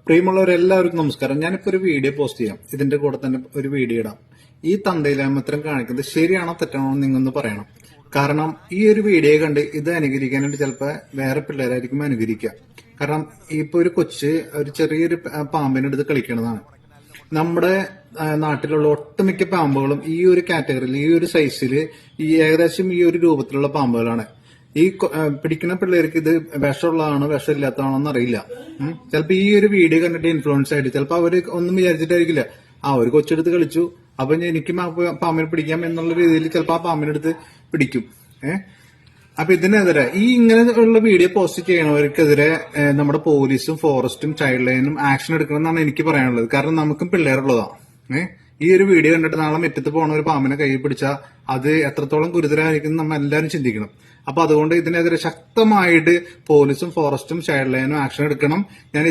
പ്രിയമുള്ളവരെല്ലാവർക്കും നമസ്കാരം. ഞാനിപ്പോ ഒരു വീഡിയോ പോസ്റ്റ് ചെയ്യാം. ഇതിന്റെ കൂടെ തന്നെ ഒരു വീഡിയോ ഇടാം. ഈ തന്തയിലാമത്തരം കാണിക്കുന്നത് ശരിയാണോ തെറ്റാണോ എന്ന് നിങ്ങൊന്ന് പറയണം. കാരണം ഈ ഒരു വീഡിയോ കണ്ട് ഇത് അനുകരിക്കാനായിട്ട് ചിലപ്പോ വേറെ പിള്ളേരായിരിക്കും അനുകരിക്കുക. കാരണം ഇപ്പൊ ഒരു കൊച്ച് ഒരു ചെറിയൊരു പാമ്പിനെടുത്ത് കളിക്കണതാണ്. നമ്മുടെ നാട്ടിലുള്ള ഒട്ടുമിക്ക പാമ്പുകളും ഈ ഒരു കാറ്റഗറിയിൽ, ഈ ഒരു സൈസിൽ, ഈ ഏകദേശം ഈ ഒരു രൂപത്തിലുള്ള പാമ്പുകളാണ്. ഈ പിടിക്കുന്ന പിള്ളേർക്ക് ഇത് വിഷമുള്ളതാണോ വിഷമില്ലാത്തതാണോ എന്ന് അറിയില്ല. ചിലപ്പോ ഈ ഒരു വീഡിയോ കണ്ടിട്ട് ഇൻഫ്ലുവൻസ് ആയിട്ട് ചിലപ്പോ അവര് ഒന്നും വിചാരിച്ചിട്ടായിരിക്കില്ല, ഒരു കൊച്ചെടുത്ത് കളിച്ചു അപ്പൊ എനിക്ക് പാമ്പിനെ പിടിക്കാം എന്നുള്ള രീതിയിൽ ചിലപ്പോ ആ പാമ്പിനെടുത്ത് പിടിക്കും. അപ്പൊ ഇതിനെതിരെ ഈ ഇങ്ങനെയുള്ള വീഡിയോ പോസ്റ്റ് ചെയ്യണവർക്കെതിരെ നമ്മുടെ പോലീസും ഫോറസ്റ്റും ചൈൽഡ് ലൈനും ആക്ഷൻ എടുക്കണം എന്നാണ് എനിക്ക് പറയാനുള്ളത്. കാരണം നമുക്കും പിള്ളേരുള്ളതാണ്. ഈ ഒരു വീഡിയോ കണ്ടിട്ട് നാളെ മുറ്റത്ത് പോണ ഒരു പാമ്പിനെ കൈ പിടിച്ചാൽ അത് എത്രത്തോളം ഗുരുതരമായിരിക്കും നമ്മൾ എല്ലാവരും ചിന്തിക്കണം. അപ്പൊ അതുകൊണ്ട് ഇതിനെതിരെ ശക്തമായിട്ട് പോലീസും ഫോറസ്റ്റും ചൈൽഡ് ലൈനും ആക്ഷൻ എടുക്കണം. ഞാൻ